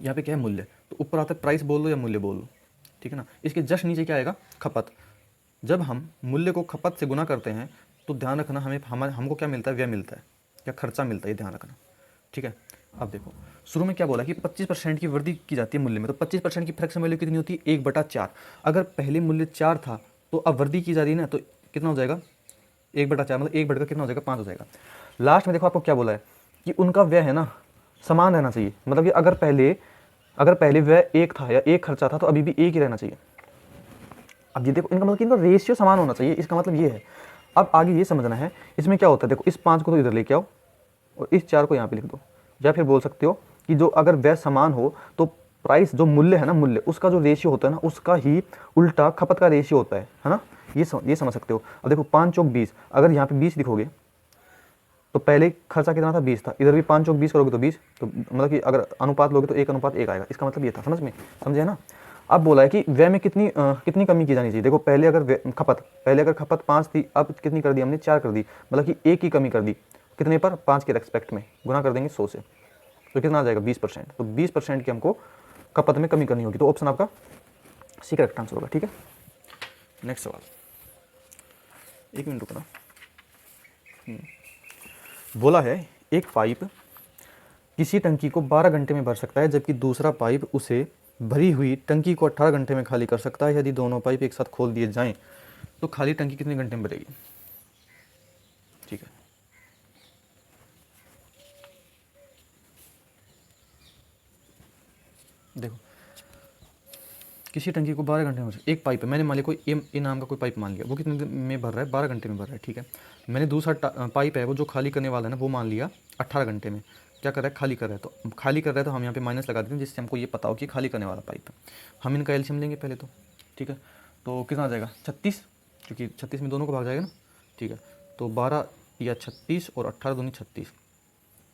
यहाँ पे क्या है मूल्य, तो ऊपर आता है प्राइस बोल लो या मूल्य बोल लो, ठीक है ना। इसके जस्ट नीचे क्या आएगा, खपत। जब हम मूल्य को खपत से गुना करते हैं तो ध्यान रखना हमको क्या मिलता है, व्यय मिलता है या खर्चा मिलता है, ये ध्यान रखना, ठीक है। अब देखो, शुरू में क्या बोला कि 25% की वृद्धि की जाती है मूल्य में, तो 25% की फ्रैक्शन वैल्यू कितनी होती है, 1/4। अगर पहले मूल्य 4 था तो अब वृद्धि की जा रही है ना, तो कितना हो जाएगा 1/4, मतलब 1 बढ़कर कितना हो जाएगा 5 हो जाएगा। लास्ट में देखो आपको क्या बोला है कि उनका व्यय है ना समान रहना चाहिए, मतलब कि अगर पहले व्यय 1 था या 1 खर्चा था तो अभी भी 1 ही रहना चाहिए। अब ये देखो, इनका मतलब कि इनका रेशियो समान होना चाहिए, इसका मतलब ये है। अब आगे ये समझना है इसमें क्या होता है, देखो इस 5 को तो इधर लेके आओ और इस 4 को यहाँ पे लिख दो, या फिर बोल सकते हो कि जो अगर व्यय समान हो तो प्राइस जो मूल्य है ना, मूल्य उसका जो रेशियो होता है ना, उसका ही उल्टा खपत का रेशियो होता है ना, ये समझ सकते हो। अब देखो 5 चौक 20, अगर यहाँ पे 20 लिखोगे तो पहले खर्चा कितना था 20 था, इधर भी 5 चौक 20 करोगे तो 20, तो मतलब कि अगर अनुपात लोगे तो 1:1 आएगा, इसका मतलब ये था, समझे ना। अब बोला है कि व्यय में कितनी कमी की जानी चाहिए। देखो पहले अगर खपत 5 थी, अब कितनी कर दी हमने, 4 कर दी, मतलब कि 1 की कमी कर दी, कितने पर, 5 के रेस्पेक्ट में, गुना कर देंगे 100 से, तो कितना आ जाएगा 20%। तो 20% की हमको खपत में कमी करनी होगी, तो ऑप्शन आपका सी करेक्ट आंसर होगा, ठीक है। नेक्स्ट सवाल, 1 मिनट रुकना। बोला है एक पाइप किसी टंकी को 12 घंटे में भर सकता है, जबकि दूसरा पाइप उसे भरी हुई टंकी को 18 घंटे में खाली कर सकता है। यदि दोनों पाइप एक साथ खोल दिए जाएं तो खाली टंकी कितने घंटे में भरेगी, ठीक है। देखो किसी टंकी को 12 घंटे में, एक पाइप है, मैंने मान लिया कोई ए नाम का कोई पाइप मान लिया, वो कितने में भर रहा है, 12 घंटे में भर रहा है, ठीक है। मैंने दूसरा पाइप है वो जो खाली करने वाला है ना, वो मान लिया 18 घंटे में क्या कर रहा है, खाली कर रहा है। तो खाली कर रहा है तो हम यहाँ पे माइनस लगा देते हैं, जिससे हमको ये पता हो कि खाली करने वाला पाइप है। हम इनका एलसीएम लेंगे पहले तो, ठीक है। तो कितना आ जाएगा 36, क्योंकि 36 में दोनों को भाग जाएगा ना, ठीक है। तो 12 या 36 और 18 दूनी 36,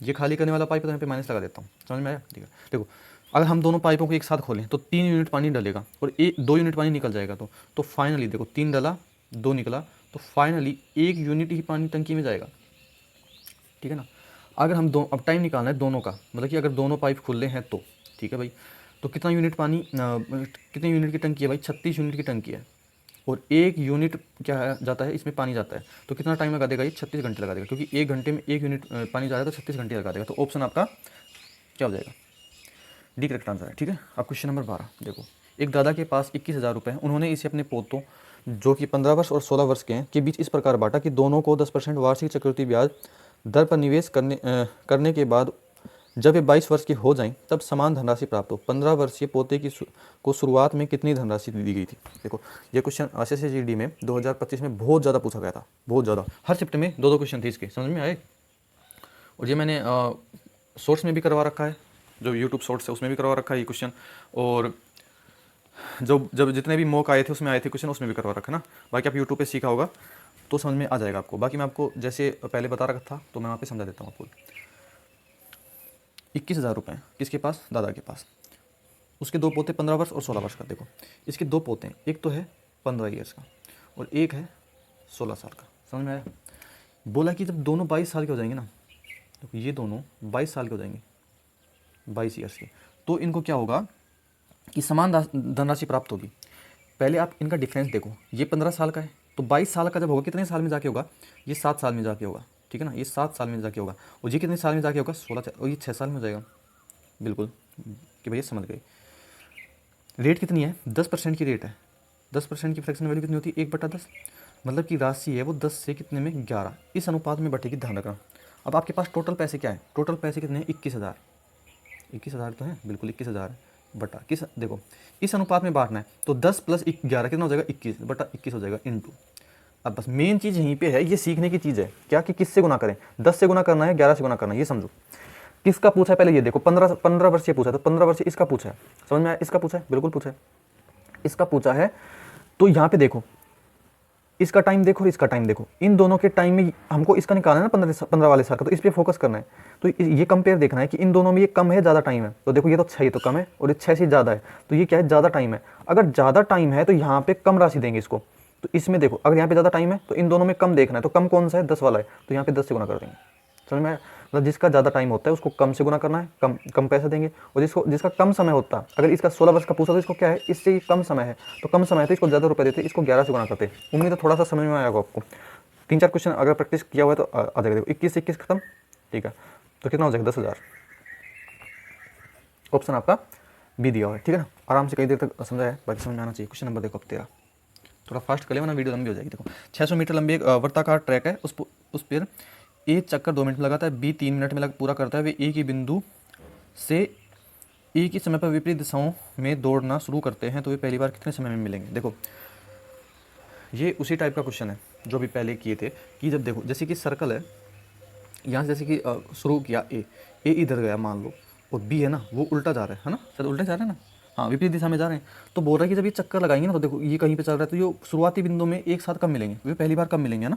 ये खाली करने वाला पाइप है तो यहाँ पे माइनस लगा देता हूँ, समझ में आया, ठीक है। देखो अगर हम दोनों पाइपों को एक साथ खोलें तो 3 यूनिट पानी डलेगा और 2 यूनिट पानी निकल जाएगा, तो फाइनली देखो 3 डला 2 निकला, तो फाइनली 1 यूनिट ही पानी टंकी में जाएगा, ठीक है ना। अगर हम अब टाइम निकालना है दोनों का, मतलब कि अगर दोनों पाइप खुले हैं तो, ठीक है भाई, तो कितना यूनिट पानी, कितने यूनिट की टंकी है भाई, 36 यूनिट की टंकी है, और 1 यूनिट क्या है जाता है इसमें पानी जाता है, तो कितना टाइम लगा देगा ये, 36 घंटे लगा देगा, क्योंकि 1 घंटे में 1 यूनिट पानी जा रहा है तो 36 घंटे लगा देगा। तो ऑप्शन आपका क्या हो जाएगा, डी करेक्ट आंसर है, ठीक है। अब क्वेश्चन नंबर 12 देखो, एक दादा के पास 21,000 रुपये हैं, उन्होंने इसे अपने पोतों जो कि 15 वर्ष और 16 वर्ष के हैं के बीच इस प्रकार बांटा कि दोनों को 10% वार्षिक चक्रवृद्धि ब्याज दर पर निवेश करने के बाद जब ये 22 वर्ष के हो जाएं तब समान धनराशि प्राप्त हो। 15 वर्षीय पोते को शुरुआत में कितनी धनराशि दी गई थी। देखो ये क्वेश्चन ICSE में 2025 में बहुत ज़्यादा पूछा गया था, बहुत ज़्यादा। हर शिफ्ट में 2-2 क्वेश्चन थे इसके, समझ में आए। और ये मैंने शॉर्ट्स में भी करवा रखा है, जो यूट्यूब शॉर्ट्स है उसमें भी करवा रखा है ये क्वेश्चन, और जब जितने भी मॉक आए थे उसमें आए थे क्वेश्चन, उसमें भी करवा रखा है ना। बाकी आप यूट्यूब पे सीखा होगा तो समझ में आ जाएगा आपको। बाकी मैं आपको जैसे पहले बता रखा था तो मैं वहाँ पे समझा देता हूँ आपको। 21,000 रुपये किसके पास, दादा के पास। उसके 2 पोते 15 वर्ष और 16 वर्ष का। देखो इसके 2 पोते हैं, एक तो है 15 ईयर्स का और एक है 16 साल का। समझ में आया। बोला कि जब दोनों 22 साल के हो जाएंगे ना, देखो ये दोनों 22 साल के हो जाएंगे, 22 ईयर्स के, तो इनको क्या होगा कि समान धनराशि प्राप्त होगी। पहले आप इनका डिफरेंस देखो, ये 15 साल का है तो 22 साल का जब होगा कितने साल में जाके होगा, ये 7 साल में जाके होगा, ठीक है ना, ये 7 साल में जाके होगा। और ये कितने साल में जाके होगा, 16, और ये 6 साल में हो जाएगा। बिल्कुल कि भैया समझ गए। रेट कितनी है, 10% की रेट है। 10% की फ्रैक्शन वैल्यू कितनी होती है, 1/10। मतलब कि राशि है वो 10 से कितने में 11, इस अनुपात में बढ़ेगी, ध्यान रखना। अब आपके पास टोटल पैसे क्या है, टोटल पैसे कितने हैं, 21,000। 21,000 तो है, बिल्कुल 21,000 बटा किस, देखो इस अनुपात में बांटना है तो 10 + 11 कितना हो जाएगा, 21/21 हो जाएगा इनटू। अब बस मेन चीज़ यहीं पे है, ये सीखने की चीज़ है क्या, कि किससे गुना करें, 10 से गुना करना है, 11 से गुना करना है, ये समझो। किसका पूछा है पहले ये देखो, 15 वर्षीय पूछा है, तो 15 वर्षीय इसका पूछा है, समझ में आया। इसका पूछा है, बिल्कुल पूछा है, इसका पूछा है। तो यहाँ पे देखो इसका टाइम देखो, इसका टाइम देखो, इन दोनों के टाइम में हमको इसका निकालना है ना, 15 वाले साल का, तो इस पर फोकस करना है। तो ये कंपेयर देखना है कि इन दोनों में ये कम है ज़्यादा टाइम है। तो देखो ये तो 6 तो कम है और ये 6 से ज़्यादा है, तो ये क्या है, ज़्यादा टाइम है। अगर ज़्यादा टाइम है तो यहाँ पे कम राशि देंगे इसको। तो इसमें देखो अगर यहाँ पे ज़्यादा टाइम है तो इन दोनों में कम देखना है, तो कम कौन सा है, 10 वाला है, तो यहाँ पे 10 से गुना कर देंगे। समझ में आया। मतलब जिसका ज़्यादा टाइम होता है उसको कम से गुना करना है, कम पैसा देंगे। और जिसका कम समय होता है, अगर इसका 16 वर्ष का पूछा तो इसको क्या है, इससे कम समय है, तो कम समय है तो इसको ज़्यादा रुपए देते, इसको 11 से गुना करते। उम्मीद है थोड़ा सा समझ में आएगा आपको। 3-4 क्वेश्चन अगर प्रैक्टिस किया हुआ है तो आ जाएगा। देखो 21 से 21 खत्म, ठीक है, तो कितना हो जाएगा, 10,000। ऑप्शन आपका बी दिया हुआ है, ठीक है ना। आराम से कई देर तक समझा है, बाकी समझ में आना चाहिए। क्वेश्चन नंबर देखो अब 13, थोड़ा फास्ट कर ले वरना वीडियो लंबी हो जाएगी। देखो 600 मीटर लंबी एक वर्ताकार ट्रैक है, उस पर ए चक्कर 2 मिनट में लगाता है, बी 3 मिनट में पूरा करता है। वे एक ही बिंदु से एक ही समय पर विपरीत दिशाओं में दौड़ना शुरू करते हैं, तो वे पहली बार कितने समय में मिलेंगे। देखो ये उसी टाइप का क्वेश्चन है जो भी पहले किए थे, कि जब देखो जैसे कि सर्कल है, यहाँ से जैसे कि शुरू किया ए इधर गया मान लो, और बी है ना वो उल्टा जा रहा है ना, शायद उल्टा जा रहे हैं ना, हाँ विपरीत दिशा में जा रहे हैं। तो बोल रहा है कि जब ये चक्कर लगाएंगे ना, तो देखो ये कहीं पे चल रहा है, तो ये शुरुआती बिंदु में एक साथ कब मिलेंगे, वे पहली बार कब मिलेंगे, है ना।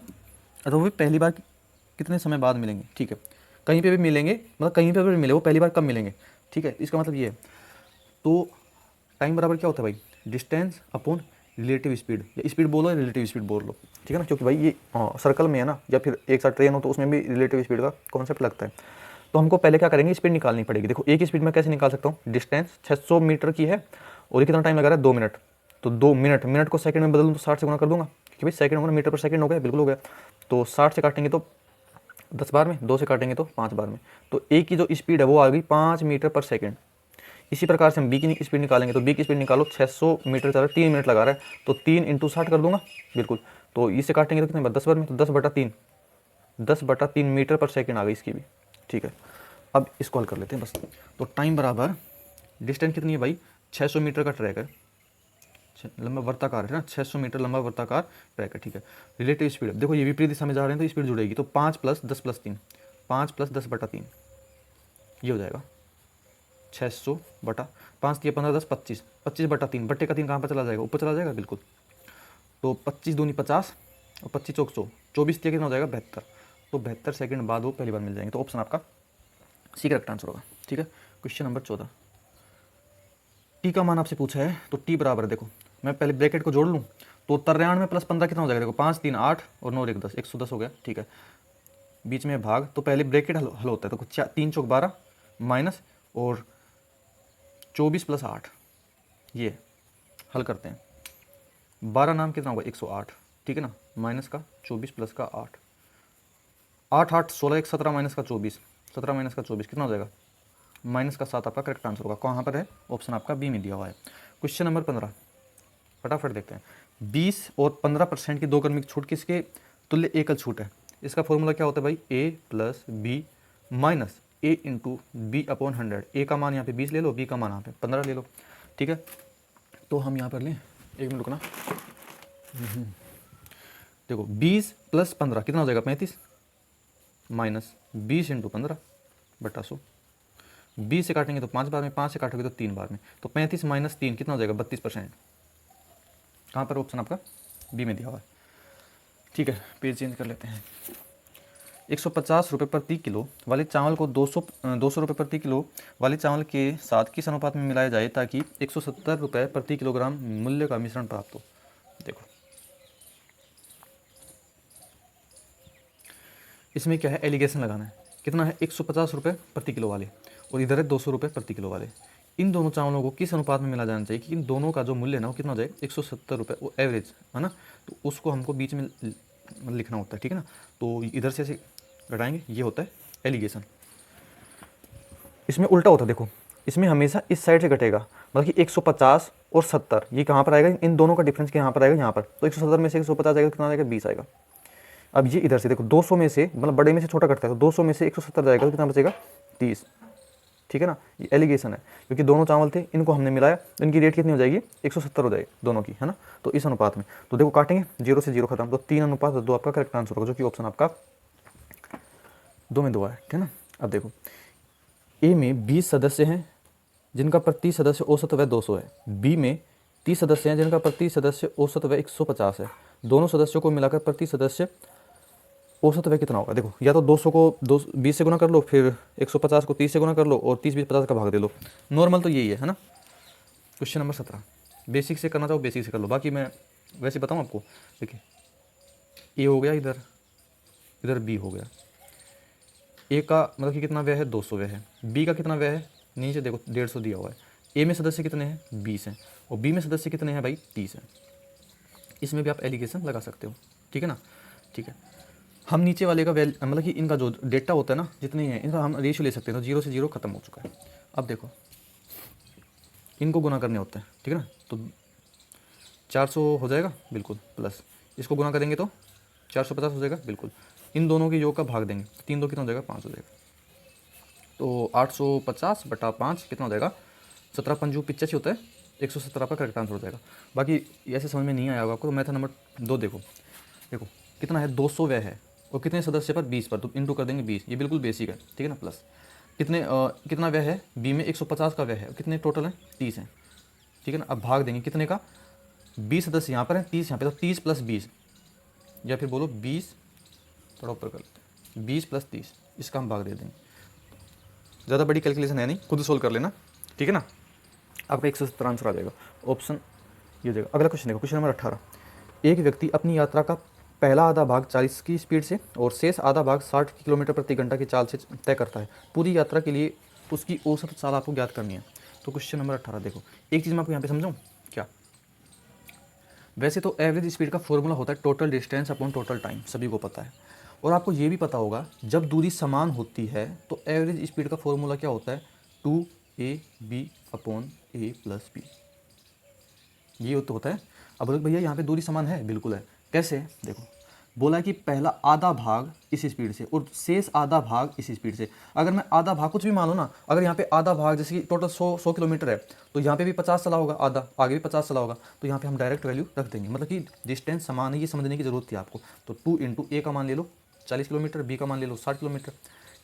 तो वे पहली बार कितने समय बाद मिलेंगे, ठीक है। कहीं पे भी मिलेंगे, मतलब कहीं पे भी मिले, वो पहली बार कब मिलेंगे, ठीक है। इसका मतलब ये है। तो टाइम बराबर क्या होता है भाई, डिस्टेंस अपॉन रिलेटिव स्पीड, या स्पीड बोलो या रिलेटिव स्पीड बोल लो, ठीक है ना। क्योंकि भाई ये सर्कल में है ना, या फिर एक साथ ट्रेन हो तो उसमें भी रिलेटिव स्पीड का कॉन्सेप्ट लगता है। तो हमको पहले क्या करेंगे, स्पीड निकालनी पड़ेगी। देखो एक स्पीड में कैसे निकाल सकता हूँ, डिस्टेंस 600 मीटर की है और ये कितना टाइम लगा रहा है, 2 मिनट। तो 2 मिनट को सेकंड में बदल दूँ तो 60 से गुना कर दूंगा, क्योंकि भाई सेकंड होगा, मीटर पर सेकंड हो गया, बिल्कुल हो गया। तो 60 से काटेंगे तो 10 बार में, 2 से काटेंगे तो 5 बार में, तो ए की जो स्पीड है वो आ गई 5 मीटर पर सेकंड। इसी प्रकार से हम बी की स्पीड निकालेंगे, तो बी की स्पीड निकालो, 600 मीटर चल रहा है, 3 मिनट लगा रहा है, तो 3 × 60 कर दूंगा, बिल्कुल। तो इससे काटेंगे तो कितने बार, 10 बार में, तो 10/3 मीटर पर सेकंड आ गई इसकी भी, ठीक है। अब इसको हल कर लेते हैं बस। तो टाइम बराबर डिस्टेंस कितनी है भाई, 600 मीटर का ट्रैक है, लंबा वर्ताकार है ना, 600 मीटर लंबा वर्ताकार ट्रैक है, ठीक है। रिलेटिव स्पीड, देखो ये विपरीत दिशा में जा रहे हैं तो स्पीड जुड़ेगी, तो 5 + 10 + 3, 5 + 10/3 ये हो जाएगा 600 बटा 5 × 15 = 10, 25, 25/3, बट्टे का 3 कहाँ पर चला जाएगा, ऊपर चला जाएगा, बिल्कुल। तो 25 दूनी 50 और 25 चौक 100, 24 कितना हो जाएगा, 72। तो 72 सेकंड बाद वो पहली बार मिल जाएंगे। तो ऑप्शन आपका सी करेक्ट आंसर होगा, ठीक है। क्वेश्चन नंबर 14, टी का मान आपसे पूछा है, तो टी बराबर, देखो मैं पहले ब्रैकेट को जोड़ लूँ, तो 93 + 15 कितना हो जाएगा, देखो 5 3 8 और 9 1 10, 110 हो गया, ठीक है। बीच में भाग, तो पहले ब्रैकेट हल होता है, तो 3 चौक 12 माइनस और 24 + 8, ये हल करते हैं। 12 नाम कितना होगा, 108, ठीक है ना, माइनस का 24 + का 8, 8 8 16 1 17 माइनस का 24, 17 माइनस का 24 कितना हो जाएगा, माइनस का 7 आपका करेक्ट आंसर होगा। कहाँ पर है, ऑप्शन आपका बी में दिया हुआ है। क्वेश्चन नंबर 15, फटाफट देखते हैं। 20 और 15% की 2 क्रमिक छूट किसके तुल्य एकल छूट है। इसका फॉर्मूला क्या होता है भाई, ए प्लस बी माइनस ए इंटू बी अपॉन 100। ए का मान यहाँ पे 20 ले लो, बी का मान यहाँ पे 15 ले लो, ठीक है। तो हम यहाँ पर लें, एक मिनट रुकना, देखो 20 प्लस 15 कितना हो जाएगा 35, माइनस 20 इंटू 15 बटा 100। 20 से काटेंगे तो 5 बार में, 5 से काटोगे तो 3 बार में, तो 35 माइनस 3 कितना हो जाएगा 32%। कहाँ पर ऑप्शन आपका बी में दिया हुआ है, ठीक है। पेज चेंज कर लेते हैं। 150 रुपये प्रति किलो वाले चावल को 200 रुपये प्रति किलो वाले चावल के साथ किस अनुपात में मिलाया जाए ताकि 170 रुपये प्रति किलोग्राम मूल्य का मिश्रण प्राप्त हो। देखो इसमें क्या है, एलिगेशन लगाना है। कितना है 150 रुपये प्रति किलो वाले, और इधर है 200 रुपये प्रति किलो वाले। इन दोनों चावलों को किस अनुपात में मिला जाना चाहिए कि इन दोनों का जो मूल्य है ना वो कितना हो जाए 170 रुपये, वो एवरेज है ना, तो उसको हमको बीच में लिखना होता है, ठीक है ना। तो इधर से ऐसे घटाएंगे, ये होता है एलिगेशन। इसमें उल्टा होता है, देखो इसमें हमेशा इस साइड से घटेगा, मतलब कि 150 और 70 ये कहाँ पर आएगा, इन दोनों का डिफरेंस यहाँ पर आएगा, यहाँ पर। तो 170 में से 150 आएगा, कितना आएगा 20 आएगा। अब ये इधर से देखो 200 में से, मतलब बड़े में से छोटा करता है, तो 200 में से 170 जाएगा तो कितना बचेगा 30, ठीक है ना। ये एलिगेशन है, क्योंकि दोनों चावल थे, इनको हमने मिलाया तो इनकी रेट कितनी हो जाएगी 170 हो जाएगी दोनों की, है ना। तो इस अनुपात में तो देखो काटेंगे, 0 से 0 खत्म, तो 3:2 आपका करेक्ट आंसर होगा, जो कि ऑप्शन आपका 2 में 2 है, ठीक है ना। अब देखो ए में 20 सदस्य हैं जिनका प्रति सदस्य औसत व्यय 200 है, बी में 30 सदस्य हैं जिनका प्रति सदस्य औसत व्यय 150 है। दोनों सदस्यों को मिलाकर प्रति सदस्य औसत व्यय कितना होगा। देखो या तो 200 को 20 से गुना कर लो, फिर 150 को 30 से गुना कर लो, और 30 20 50 का भाग दे लो। नॉर्मल तो यही है ना। क्वेश्चन नंबर 17, बेसिक से करना चाहो बेसिक से कर लो, बाकी मैं वैसे बताऊँ आपको। देखिए ए हो गया, इधर इधर बी हो गया। ए का मतलब कि कितना व्यय है 200 व्यय है, बी का कितना व्यय है नीचे देखो 150 दिया हुआ है। ए में सदस्य कितने हैं 20 हैं, और बी में सदस्य कितने हैं भाई 30 हैं। इसमें भी आप एलिगेशन लगा सकते हो, ठीक है ना। ठीक है, हम नीचे वाले का मतलब कि इनका जो डेटा होता है ना जितने हैं इनका हम रेशियो ले सकते हैं। तो 0 से 0 खत्म हो चुका है। अब देखो इनको गुना करने होते हैं, ठीक है ना। तो 400 हो जाएगा बिल्कुल, प्लस इसको गुना करेंगे तो 450 हो जाएगा बिल्कुल। इन दोनों के योग का भाग देंगे, 3 2 कितना हो जाएगा 5 हो जाएगा। तो 850 बटा 5 कितना हो जाएगा 17 पंजू 85 होता है, 170 आपका करेक्ट आंसर हो जाएगा। बाकी ऐसे समझ में नहीं आया होगा आपको, तो मेथड नंबर 2 देखो कितना है 200 व्यय है और कितने सदस्य पर 20 पर, तो इंटू कर देंगे 20, ये बिल्कुल बेसिक है, ठीक है ना। प्लस कितना व्यय है बी में 150 का व्यय है, कितने टोटल हैं 30 हैं, ठीक है ना। अब भाग देंगे कितने का, 20 सदस्य यहाँ पर हैं 30 यहाँ पे, तो 30 प्लस 20 या फिर बोलो 20 थोड़ा ऊपर कर लेते हैं 20 प्लस 30, इसका हम भाग दे देंगे। ज़्यादा बड़ी कैलकुलेशन है नहीं, खुद सोल्व कर लेना, ठीक है ना। आपका 170 आंसर आ जाएगा, ऑप्शन ये हो जाएगा। अगला क्वेश्चन देखो, क्वेश्चन नंबर 18। एक व्यक्ति अपनी यात्रा का पहला आधा भाग 40 की स्पीड से और शेष आधा भाग 60 किलोमीटर प्रति घंटा की चाल से तय करता है। पूरी यात्रा के लिए उसकी औसत चाल आपको ज्ञात करनी है। तो क्वेश्चन नंबर 18 देखो, एक चीज़ मैं आपको यहाँ पे समझाऊँ क्या। वैसे तो एवरेज स्पीड का फॉर्मूला होता है total distance upon total time, सभी को पता है। और आपको ये भी पता होगा जब दूरी समान होती है तो एवरेज स्पीड का फॉर्मूला क्या होता है 2ab upon a plus B, ये तो होता है। अब बोलो भैया यहाँ पे दूरी समान है, बिल्कुल है। कैसे, देखो बोला कि पहला आधा भाग इस स्पीड से और शेष आधा भाग इस स्पीड से। अगर मैं आधा भाग कुछ भी मान लो ना, अगर यहाँ पे आधा भाग जैसे कि टोटल 100 किलोमीटर है तो यहाँ पे भी 50 चला होगा, आधा आगे भी 50 चला होगा, तो यहाँ पे हम डायरेक्ट वैल्यू रख देंगे। मतलब कि डिस्टेंस समान है, ये समझने की जरूरत थी आपको। तो 2 इंटू ए का मान ले लो 40 किलोमीटर, बी का मान ले लो 60 किलोमीटर,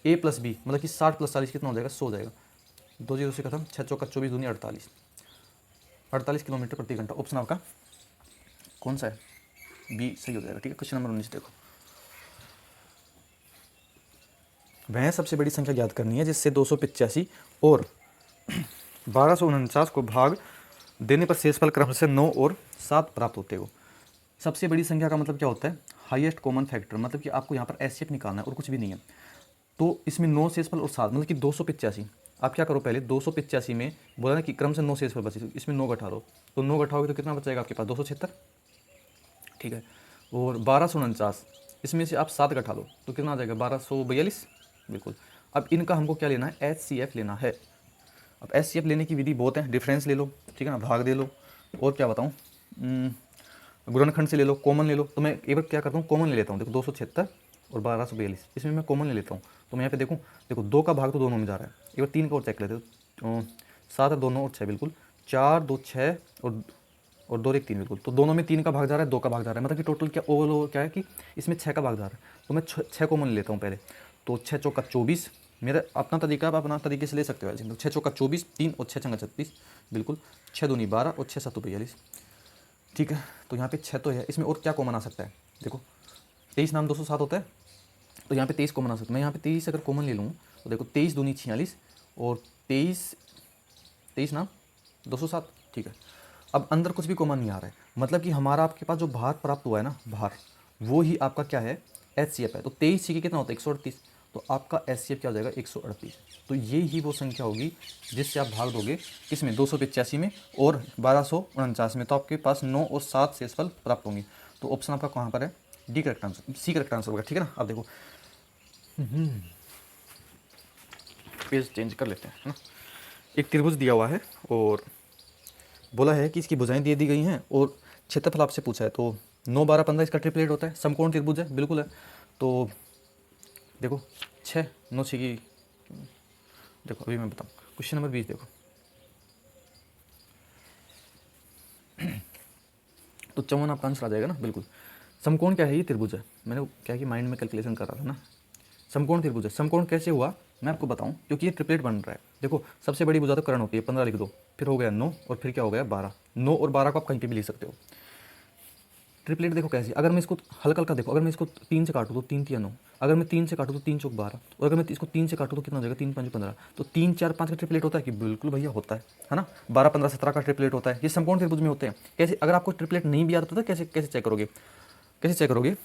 ए प्लस बी मतलब कि 60 प्लस 40 कितना हो जाएगा 100 हो जाएगा। 2 0 से खत्म, 6 चौका 24 दूनी 48 किलोमीटर प्रति घंटा। ऑप्शन आपका कौन सा है, बी सही हो जाएगा, ठीक है। क्वेश्चन नंबर 19 देखो, वह सबसे बड़ी संख्या ज्ञात करनी है जिससे 285 और 1249 को भाग देने पर शेषफल क्रम से 9 और 7 प्राप्त होते हो। सबसे बड़ी संख्या का मतलब क्या होता है हाईएस्ट कॉमन फैक्टर, मतलब कि आपको यहाँ पर एचसीएफ निकालना है और कुछ भी नहीं है। तो इसमें 9 शेषफल और 7 मतलब कि 285। आप क्या करो पहले 285 में बोला ना कि क्रम से 9 शेषफल बचे, इसमें 9 घटा दो, तो 9 घटाओगे तो कितना बचेगा आपके पास 276, ठीक है। और 1249 इसमें से आप 7 घटा लो तो कितना आ जाएगा 1242, बिल्कुल। अब इनका हमको क्या लेना है एचसीएफ लेना है। अब एचसीएफ लेने की विधि बहुत है, डिफरेंस ले लो, ठीक है ना, भाग दे लो, और क्या बताऊँ गुणनखंड से ले लो, कॉमन ले लो। तो मैं एक बार क्या करता हूँ कॉमन ले लेता हूँ, देखो 276 और 1242। इसमें मैं कॉमन ले लेता हूँ, तो मैं यहाँ पे देखूँ, देखो 2 का भाग तो दोनों में जा रहा है। एक बार 3 का और चेक लेते हो, 7 और 2 9 और 6 बिल्कुल, 4 2 6 और 2 1 3 बिल्कुल। तो दोनों में 3 का भाग जा रहा है, 2 का भाग जा रहा है, मतलब कि टोटल क्या ओवरऑल क्या है कि इसमें 6 का भाग जा रहा है। तो मैं 6 कॉमन ले लेता हूँ पहले। तो 6 चौका 24, मेरा अपना तरीका, आप अपना तरीके से ले सकते हो वैसे। तो 6 चौका 24, 3 और 6 छंगा 36 बिल्कुल, 6 दूनी 12 और 6 7 42। ठीक है, तो यहाँ पे 6 तो है, इसमें और क्या कॉमन आ सकता है, देखो 23 नाम 207 होता है, तो यहाँ पे 23 कॉमन आ सकता है। मैं यहाँ पे 23 अगर कॉमन ले लूँ तो देखो 23 दूनी 46 और 23 नाम 207। ठीक है, अब अंदर कुछ भी कॉमन नहीं आ रहा है, मतलब कि हमारा आपके पास जो भार प्राप्त हुआ है ना, भार, वो ही आपका क्या है, HCF है। तो 23 सी कितना होता है 138, तो आपका HCF क्या हो जाएगा 138। तो ये ही वो संख्या होगी जिससे आप भाग दोगे किसमें, 285 में और 1249 में। तो आपके पास 9 और 7 शेषफल प्राप्त होंगे। तो ऑप्शन आपका कहाँ पर है, D correct answer, C correct answer होगा। ठीक है ना, आप देखो पेज चेंज कर लेते हैं, है ना। एक त्रिभुज दिया हुआ है और बोला है कि इसकी भुजाएं दे दी गई हैं और क्षेत्रफल आपसे पूछा है। तो 9 12 15 इसका ट्रिपलेट होता है, समकोण त्रिभुज है, बिल्कुल है। तो देखो 6 9 6 की, देखो अभी मैं बताऊँ, क्वेश्चन नंबर 20 देखो। तो 54 आपका आंसर आ जाएगा ना, बिल्कुल। समकोण क्या है, ये त्रिभुज है। मैंने क्या कि माइंड में कैलकुलेशन कर रहा था ना, समकोण त्रिभुज है। समकोण कैसे हुआ मैं आपको बताऊं, क्योंकि ये ट्रिपलेट बन रहा है। देखो सबसे बड़ी भुजा तो कर्ण होती है, 15 लिख दो, फिर हो गया 9 और फिर क्या हो गया 12। 9 और 12 को आप कहीं पे भी लिख सकते हो। ट्रिपलेट देखो कैसे, अगर मैं इसको हल्का हल्का देखो, अगर मैं इसको 3 से काटूँ तो 3 3 9, अगर मैं 3 से काटूँ तो 3 चौक 12, और अगर मैं इसको 3 से काटूँ तो कितना हो जाएगा 3 5 15। तो 3 4 5 का ट्रिपलेट होता है कि बिल्कुल भैया होता है ना। 12 15 17 का ट्रिपलेट होता है, ये समकोण त्रिभुज में होते हैं। कैसे, अगर आपको ट्रिपलेट नहीं भी आता तो कैसे कैसे चेक करोगे, कैसे चेक करोगे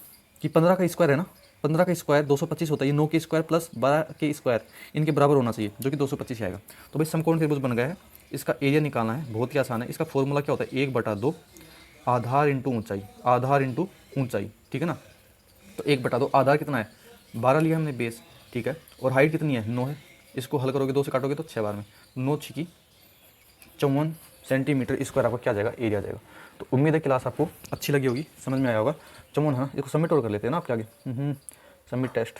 कि 15 का स्क्वायर है ना, 15 का स्क्वायर 225 होता है, ये 9 के स्क्वायर प्लस 12 के स्क्वायर इनके बराबर होना चाहिए, जो कि 225 आएगा। तो भाई समकोण त्रिभुज बन गया है। इसका एरिया निकालना है, बहुत ही आसान है। इसका फॉर्मूला क्या होता है, 1/2 आधार इंटू ऊंचाई, आधार इंटू ऊंचाई। ठीक है ना, तो 1/2 आधार कितना है 12 लिया हमने बेस, ठीक है, और हाइट कितनी है 9 है। इसको हल करोगे 2 से काटोगे तो 6 बार में 9 छिकी 54 सेंटीमीटर स्क्वायर आपका क्या आ जाएगा, एरिया आ जाएगा। तो उम्मीद है क्लास आपको अच्छी लगी होगी, समझ में आया होगा। चमन, हाँ इसको सबमिट और कर लेते हैं ना आपके आगे, सबमिट टेस्ट।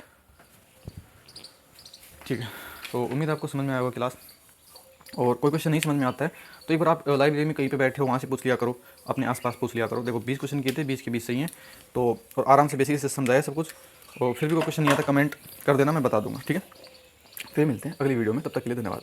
ठीक है, तो उम्मीद आपको समझ में आया होगा क्लास। और कोई क्वेश्चन नहीं समझ में आता है तो एक बार आप लाइब्रेरी में कहीं पे बैठे हो वहाँ से पूछ लिया करो, अपने आसपास पूछ लिया करो। देखो 20 क्वेश्चन किए थे, 20 के 20 सही हैं। तो और आराम से बेसिक से समझाया सब कुछ। और फिर भी कोई क्वेश्चन नहीं आता कमेंट कर देना, मैं बता दूंगा। ठीक है, फिर मिलते हैं अगली वीडियो में, तब तक के लिए धन्यवाद।